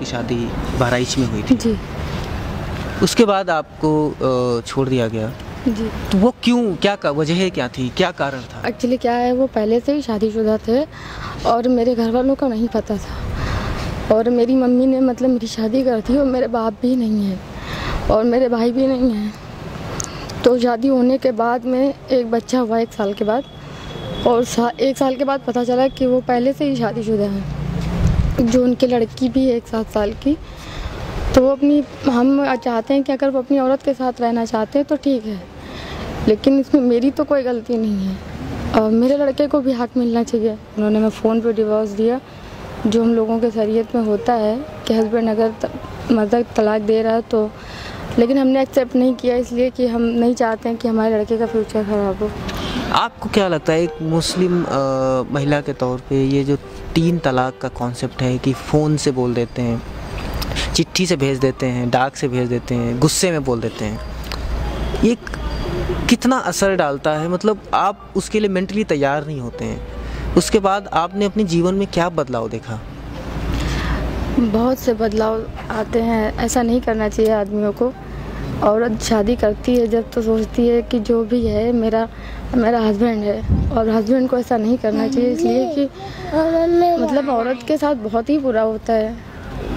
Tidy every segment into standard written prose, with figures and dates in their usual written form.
आपकी शादी बहराइच में हुई थी जी उसके बाद आपको छोड़ दिया गया, जी। तो वो क्यों, क्या वजह क्या थी, क्या कारण था? एक्चुअली क्या है, वो पहले से ही शादीशुदा थे और मेरे घर वालों को नहीं पता था। और मेरी मम्मी ने मतलब मेरी शादी कर दी और मेरे बाप भी नहीं है और मेरे भाई भी नहीं हैं। तो शादी होने के बाद में एक बच्चा हुआ 1 साल के बाद, और 1 साल के बाद पता चला कि वो पहले से ही शादीशुदा है। जो उनकी लड़की भी है 7 साल की, तो वो हम चाहते हैं कि अगर वो अपनी औरत के साथ रहना चाहते हैं तो ठीक है, लेकिन इसमें मेरी तो कोई गलती नहीं है और मेरे लड़के को भी हक मिलना चाहिए। उन्होंने मैं फ़ोन पे डिवोर्स दिया, जो हम लोगों के शरीयत में होता है कि हस्बैंड अगर मतलब तलाक दे रहा है तो, लेकिन हमने एक्सेप्ट नहीं किया इसलिए कि हम नहीं चाहते हैं कि हमारे लड़के का फ्यूचर ख़राब हो। आपको क्या लगता है एक मुस्लिम महिला के तौर पे ये जो 3 तलाक का कॉन्सेप्ट है कि फ़ोन से बोल देते हैं, चिट्ठी से भेज देते हैं, डाक से भेज देते हैं, गुस्से में बोल देते हैं, ये कितना असर डालता है? मतलब आप उसके लिए मेंटली तैयार नहीं होते हैं, उसके बाद आपने अपने जीवन में क्या बदलाव देखा? बहुत से बदलाव आते हैं। ऐसा नहीं करना चाहिए आदमियों को। औरत शादी करती है जब तो सोचती है कि जो भी है मेरा हस्बैंड है, और हस्बैंड को ऐसा नहीं करना चाहिए, इसलिए कि मतलब औरत के साथ बहुत ही बुरा होता है,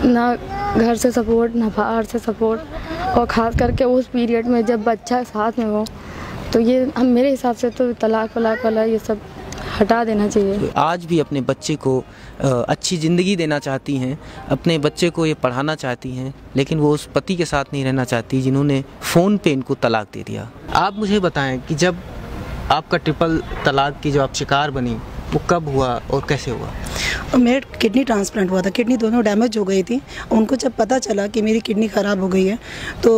ना घर से सपोर्ट ना बाहर से सपोर्ट, और ख़ास करके उस पीरियड में जब बच्चा साथ में हो, तो ये हम मेरे हिसाब से तो तलाक वलाक वाला ये सब हटा देना चाहिए। तो आज भी अपने बच्चे को अच्छी ज़िंदगी देना चाहती हैं, अपने बच्चे को ये पढ़ाना चाहती हैं, लेकिन वो उस पति के साथ नहीं रहना चाहती जिन्होंने फ़ोन पे इनको तलाक दे दिया। आप मुझे बताएं कि जब आपका ट्रिपल तलाक की जो आप शिकार बनी वो कब हुआ और कैसे हुआ? मेरा किडनी ट्रांसप्लांट हुआ था, किडनी दोनों डैमेज हो गई थी। उनको जब पता चला कि मेरी किडनी ख़राब हो गई है तो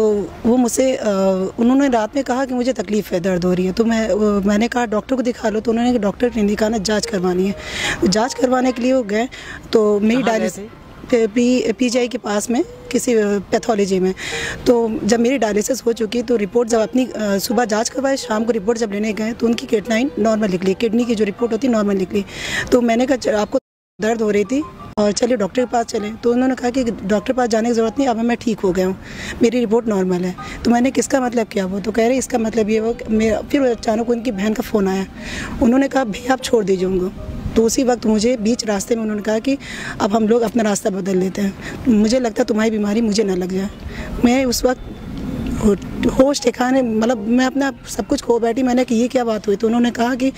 वो मुझसे उन्होंने रात में कहा कि मुझे तकलीफ़ है, दर्द हो रही है। तो मैंने कहा डॉक्टर को दिखा लो, तो उन्होंने डॉक्टर ने कहा ना जाँच करवानी है। जाँच करवाने के लिए वो गए तो मेरी डायलिसिस PGI के पास में किसी पैथोलॉजी में। तो जब मेरी डायलिसिस हो चुकी तो रिपोर्ट जब अपनी सुबह जांच करवाए, शाम को रिपोर्ट जब लेने गए तो उनकी क्रिएटिनिन नॉर्मल निकली, किडनी की जो रिपोर्ट होती नॉर्मल निकली। तो मैंने कहा आपको दर्द हो रही थी और चलिए डॉक्टर के पास चले, तो उन्होंने कहा कि डॉक्टर के पास जाने की ज़रूरत नहीं, अब मैं ठीक हो गया हूँ, मेरी रिपोर्ट नॉर्मल है। तो मैंने किसका मतलब किया, वो तो कह रहे इसका मतलब ये हो। फिर अचानक उनकी बहन का फ़ोन आया, उन्होंने कहा भैया आप छोड़ दीजिए उनको। तो उसी वक्त मुझे बीच रास्ते में उन्होंने कहा कि अब हम लोग अपना रास्ता बदल लेते हैं, मुझे लगता है तुम्हारी बीमारी मुझे ना लग जाए। मैं उस वक्त होश ठिकाने, मतलब मैं अपना सब कुछ खो बैठी। मैंने कि ये क्या बात हुई, तो उन्होंने कहा कि,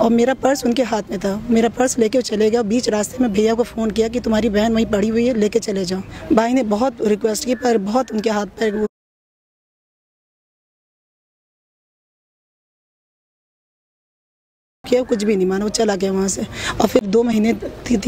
और मेरा पर्स उनके हाथ में था, मेरा पर्स लेके चले गया। बीच रास्ते में भैया को फ़ोन किया कि तुम्हारी बहन वहीं पड़ी हुई है, लेके चले जाओ। भाई ने बहुत रिक्वेस्ट की पर बहुत उनके हाथ पैर किया, कुछ भी नहीं माना, वो चला गया वहाँ से। और फिर 2 महीने थी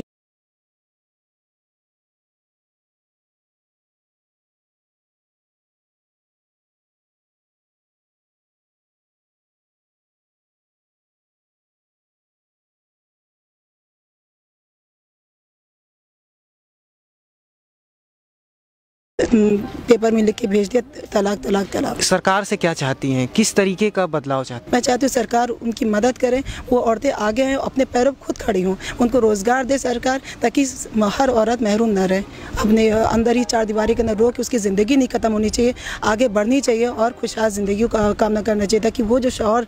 पेपर में लिख के भेज दिया तलाक तलाक तलाक। सरकार से क्या चाहती हैं, किस तरीके का बदलाव चाहती हैं? मैं चाहती हूँ सरकार उनकी मदद करे, वो औरतें आगे हैं, अपने पैरों पर खुद खड़ी हों, उनको रोज़गार दे सरकार, ताकि हर औरत महरूम ना रहे, अपने अंदर ही 4 दीवारी के अंदर रो के उसकी ज़िंदगी नहीं ख़त्म होनी चाहिए, आगे बढ़नी चाहिए और खुशहाल ज़िंदगी का कामना करना चाहिए, ताकि वो जो शौहर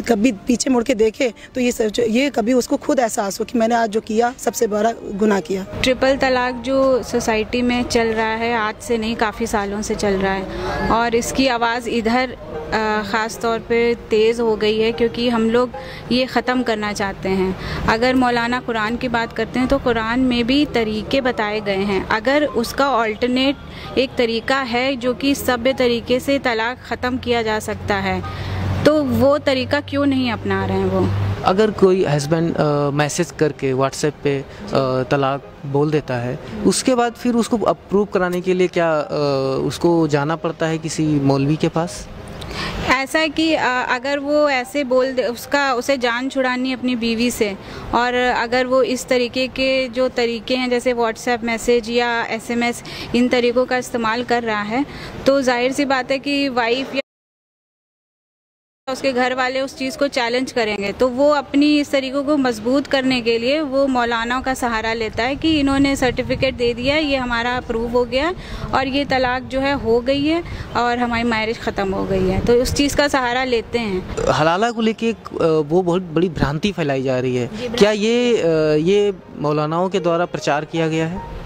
कभी पीछे मुड़ के देखे तो ये कभी उसको खुद एहसास हो कि मैंने आज जो किया सबसे बड़ा गुनाह किया। ट्रिपल तलाक जो सोसाइटी में चल रहा है आज से नहीं, काफ़ी सालों से चल रहा है, और इसकी आवाज़ इधर ख़ास तौर पे तेज़ हो गई है क्योंकि हम लोग ये ख़त्म करना चाहते हैं। अगर मौलाना कुरान की बात करते हैं तो कुरान में भी तरीके बताए गए हैं, अगर उसका ऑल्टरनेट एक तरीका है जो कि सभ्य तरीके से तलाक ख़त्म किया जा सकता है, तो वो तरीका क्यों नहीं अपना रहे हैं वो। अगर कोई हस्बैंड मैसेज करके व्हाट्सएप पे तलाक बोल देता है, उसके बाद फिर उसको अप्रूव कराने के लिए क्या उसको जाना पड़ता है किसी मौलवी के पास? ऐसा है कि अगर वो ऐसे बोल दे, उसे जान छुड़ानी अपनी बीवी से, और अगर वो इस तरीके के जो तरीके हैं जैसे व्हाट्सएप मैसेज या SMS इन तरीक़ों का इस्तेमाल कर रहा है, तो जाहिर सी बात है कि वाइफ उसके घर वाले उस चीज़ को चैलेंज करेंगे, तो वो अपनी इस तरीक़ों को मजबूत करने के लिए वो मौलानाओं का सहारा लेता है कि इन्होंने सर्टिफिकेट दे दिया है, ये हमारा अप्रूव हो गया और ये तलाक जो है हो गई है और हमारी मैरिज ख़त्म हो गई है, तो उस चीज़ का सहारा लेते हैं। हलाला को लेके वो बहुत बड़ी भ्रांति फैलाई जा रही है, क्या ये मौलानाओं के द्वारा प्रचार किया गया है?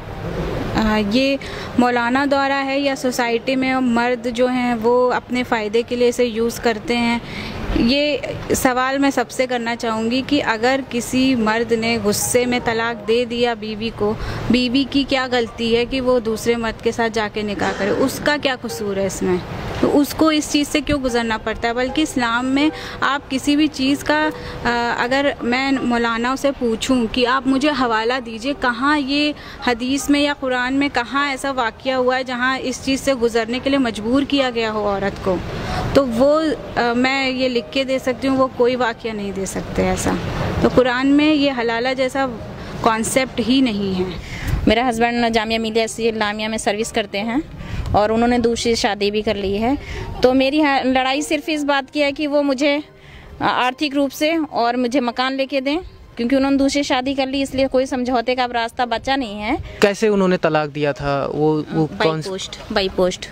ये मौलाना द्वारा है या सोसाइटी में मर्द जो हैं वो अपने फ़ायदे के लिए इसे यूज़ करते हैं? ये सवाल मैं सबसे करना चाहूँगी कि अगर किसी मर्द ने गुस्से में तलाक दे दिया बीवी को, बीवी की क्या गलती है कि वो दूसरे मर्द के साथ जाके निकाह करे? उसका क्या कसूर है इसमें? तो उसको इस चीज़ से क्यों गुजरना पड़ता है? बल्कि इस्लाम में आप किसी भी चीज़ का अगर मैं मौलाना से पूछूं कि आप मुझे हवाला दीजिए, कहाँ ये हदीस में या कुरान में कहाँ ऐसा वाक़या हुआ है जहाँ इस चीज़ से गुजरने के लिए मजबूर किया गया हो औरत को, तो वो मैं ये लिख के दे सकती हूँ, वो कोई वाक़या नहीं दे सकते ऐसा। तो कुरान में ये हलाला जैसा कॉन्सेप्ट ही नहीं है। मेरा हस्बैंड जामिया मिलिया इस्लामिया में सर्विस करते हैं और उन्होंने दूसरी शादी भी कर ली है। तो मेरी लड़ाई सिर्फ इस बात की है कि वो मुझे आर्थिक रूप से और मुझे मकान लेके दें, क्योंकि उन्होंने दूसरी शादी कर ली, इसलिए कोई समझौते का अब रास्ता बचा नहीं है। कैसे उन्होंने तलाक दिया था? वो बाई पोस्ट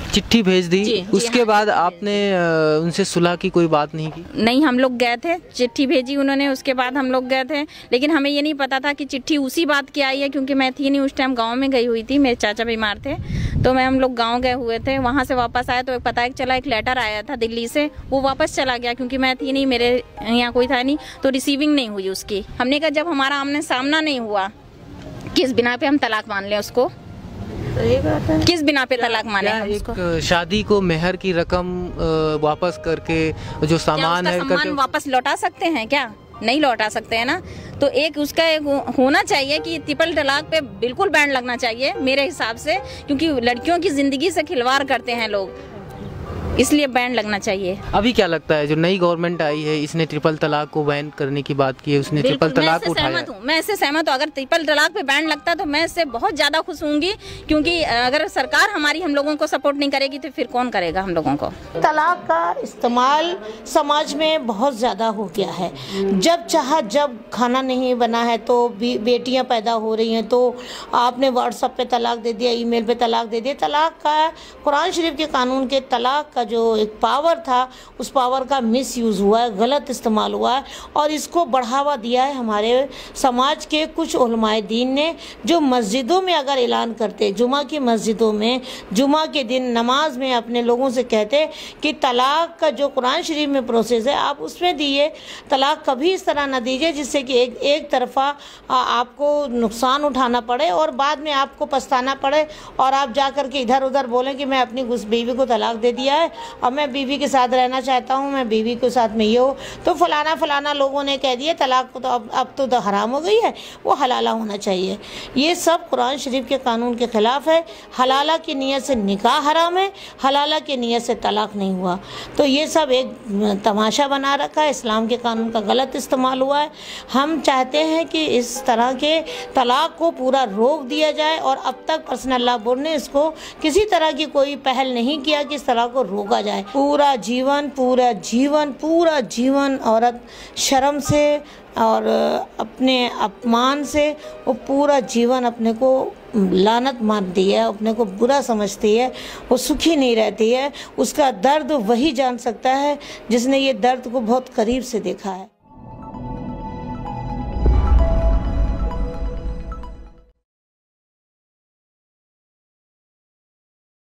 चिट्ठी भेज दी, उसके बाद आपने उनसे सुलह की कोई बात नहीं की? नहीं, हम लोग गए थे, चिट्ठी भेजी उन्होंने, उसके बाद हम लोग गए थे, लेकिन हमें ये नहीं पता था कि चिट्ठी उसी बात की आई है, क्योंकि मैं थी नहीं उस टाइम, गांव में गई हुई थी, मेरे चाचा बीमार थे, तो हम लोग गांव गए हुए थे। वहां से वापस आए तो पता चला एक लेटर आया था दिल्ली से, वो वापस चला गया, क्योंकि मैं थी नहीं, मेरे यहाँ कोई था नहीं, तो रिसीविंग नहीं हुई उसकी। हमने कहा जब हमारा आमने सामना नहीं हुआ, किस बिना पे हम तलाक मान लें उसको? किस बिना पे तलाक माने हम उसको? शादी को मेहर की रकम वापस करके जो सामान है करके वापस लौटा सकते हैं क्या? नहीं लौटा सकते हैं ना। तो एक उसका एक होना चाहिए कि ट्रिपल तलाक पे बिल्कुल बैन लगना चाहिए मेरे हिसाब से, क्योंकि लड़कियों की जिंदगी से खिलवाड़ करते हैं लोग, इसलिए बैन लगना चाहिए। अभी क्या लगता है जो नई गवर्नमेंट आई है इसने ट्रिपल तलाक को बैन करने की बात की है, उसने ट्रिपल तलाक को उठाया? मैं इससे सहमत हूँ। अगर ट्रिपल तलाक पे बैन लगता तो मैं इससे बहुत ज्यादा खुश होंगी, क्योंकि अगर सरकार हमारी हम लोगों को सपोर्ट नहीं करेगी तो फिर कौन करेगा हम लोगों को? तलाक का इस्तेमाल समाज में बहुत ज़्यादा हो गया है। जब चाहा जब खाना नहीं बना है तो बेटियां पैदा हो रही हैं तो आपने व्हाट्सएप पे तलाक दे दिया, ईमेल पे तलाक दे दिया। तलाक का कुरान शरीफ के कानून के तलाक का जो एक पावर था उस पावर का मिसयूज़ हुआ है, गलत इस्तेमाल हुआ है और इसको बढ़ावा दिया है हमारे समाज के कुछ उलमाए दीन ने, जो मस्जिदों में अगर ऐलान करते, जुमा की मस्जिदों में जुमा के दिन नमाज में अपने लोगों से कहते कि तलाक का जो कुरान शरीफ में प्रोसेस है आप उसमें दिए, तलाक कभी इस तरह ना दीजिए जिससे कि एक तरफा आपको नुकसान उठाना पड़े और बाद में आपको पछताना पड़े और आप जा कर के इधर उधर बोलें कि मैं अपनी बीवी को तलाक दे दिया है और मैं बीवी के साथ रहना चाहता हूँ, मैं बीवी के साथ में ये हो तो फलाना लोगों ने कह दिया तलाक को तो अब तो हराम हो गई है, वो हलाला होना चाहिए। ये सब कुरान शरीफ के कानून के ख़िलाफ़ है। हलाला की नीयत से निकाह हराम है, हलाला की नीयत से तलाक नहीं हुआ। तो ये सब एक तमाशा बना रखा है, इस्लाम के कानून का गलत इस्तेमाल हुआ है। हम चाहते हैं कि इस तरह के तलाक को पूरा रोक दिया जाए और अब तक पर्सनल लॉ बोर्ड ने इसको किसी तरह की कोई पहल नहीं किया कि इस तरह को रोका जाए। पूरा जीवन औरत शर्म से और अपने अपमान से वो पूरा जीवन अपने को लानत मानती है, अपने को बुरा समझती है, वो सुखी नहीं रहती है। उसका दर्द वही जान सकता है जिसने ये दर्द को बहुत करीब से देखा है।